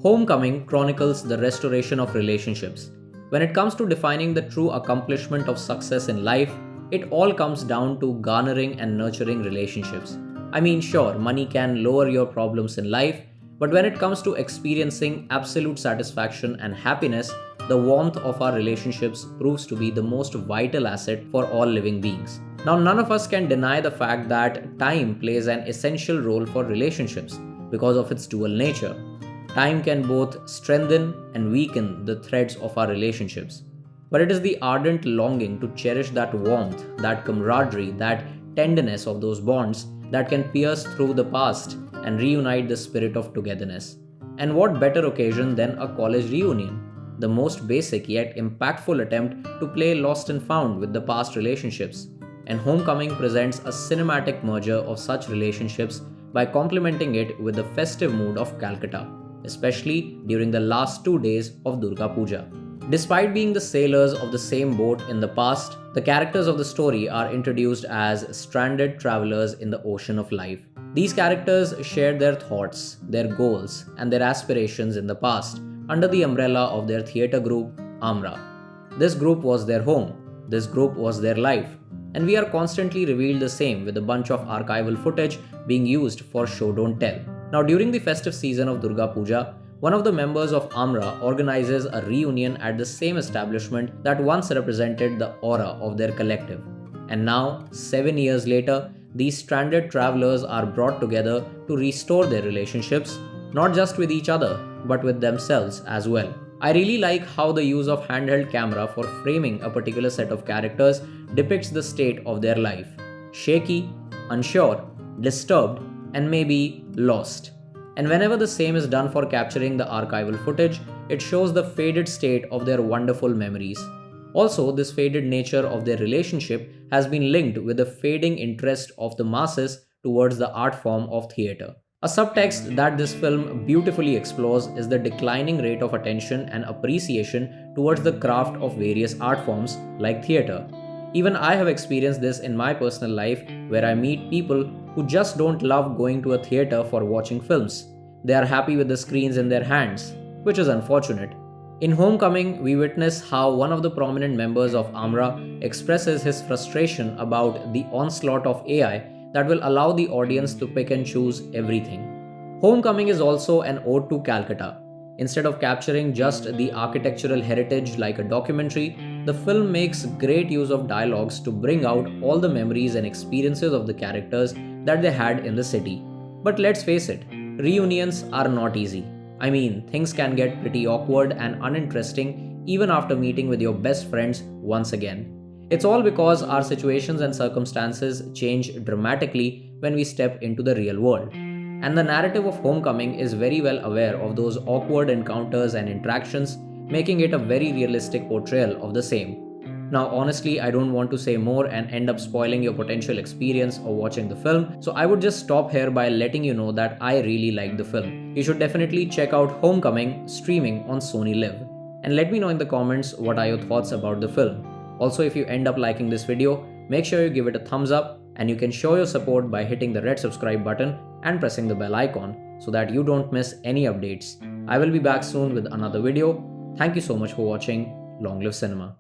Homecoming chronicles the restoration of relationships. When it comes to defining the true accomplishment of success in life, it all comes down to garnering and nurturing relationships. I mean, sure, money can lower your problems in life, but when it comes to experiencing absolute satisfaction and happiness, the warmth of our relationships proves to be the most vital asset for all living beings. Now, none of us can deny the fact that time plays an essential role for relationships because of its dual nature. Time can both strengthen and weaken the threads of our relationships. But it is the ardent longing to cherish that warmth, that camaraderie, that tenderness of those bonds that can pierce through the past and reunite the spirit of togetherness. And what better occasion than a college reunion? The most basic yet impactful attempt to play lost and found with the past relationships. And Homecoming presents a cinematic merger of such relationships by complementing it with the festive mood of Calcutta, especially during the last 2 days of Durga Puja. Despite being the sailors of the same boat in the past, the characters of the story are introduced as stranded travelers in the ocean of life. These characters shared their thoughts, their goals, and their aspirations in the past under the umbrella of their theatre group, Amra. This group was their home, this group was their life, and we are constantly revealed the same with a bunch of archival footage being used for show don't tell. Now, during the festive season of Durga Puja, one of the members of Amra organizes a reunion at the same establishment that once represented the aura of their collective. And now, 7 years later, these stranded travelers are brought together to restore their relationships, not just with each other, but with themselves as well. I really like how the use of handheld camera for framing a particular set of characters depicts the state of their life: shaky, unsure, disturbed, and maybe lost. And whenever the same is done for capturing the archival footage, it shows the faded state of their wonderful memories. Also, this faded nature of their relationship has been linked with the fading interest of the masses towards the art form of theatre. A subtext that this film beautifully explores is the declining rate of attention and appreciation towards the craft of various art forms like theatre. Even I have experienced this in my personal life, where I meet people who just don't love going to a theatre for watching films. They are happy with the screens in their hands, which is unfortunate. In Homecoming, we witness how one of the prominent members of Amra expresses his frustration about the onslaught of AI that will allow the audience to pick and choose everything. Homecoming is also an ode to Calcutta. Instead of capturing just the architectural heritage like a documentary, the film makes great use of dialogues to bring out all the memories and experiences of the characters that they had in the city. But let's face it, reunions are not easy. I mean, things can get pretty awkward and uninteresting even after meeting with your best friends once again. It's all because our situations and circumstances change dramatically when we step into the real world. And the narrative of Homecoming is very well aware of those awkward encounters and interactions, making it a very realistic portrayal of the same. Now, honestly, I don't want to say more and end up spoiling your potential experience of watching the film, so I would just stop here by letting you know that I really liked the film. You should definitely check out Homecoming streaming on Sony Live. And let me know in the comments what are your thoughts about the film. Also, if you end up liking this video, make sure you give it a thumbs up, and you can show your support by hitting the red subscribe button and pressing the bell icon so that you don't miss any updates. I will be back soon with another video. Thank you so much for watching. Long live cinema.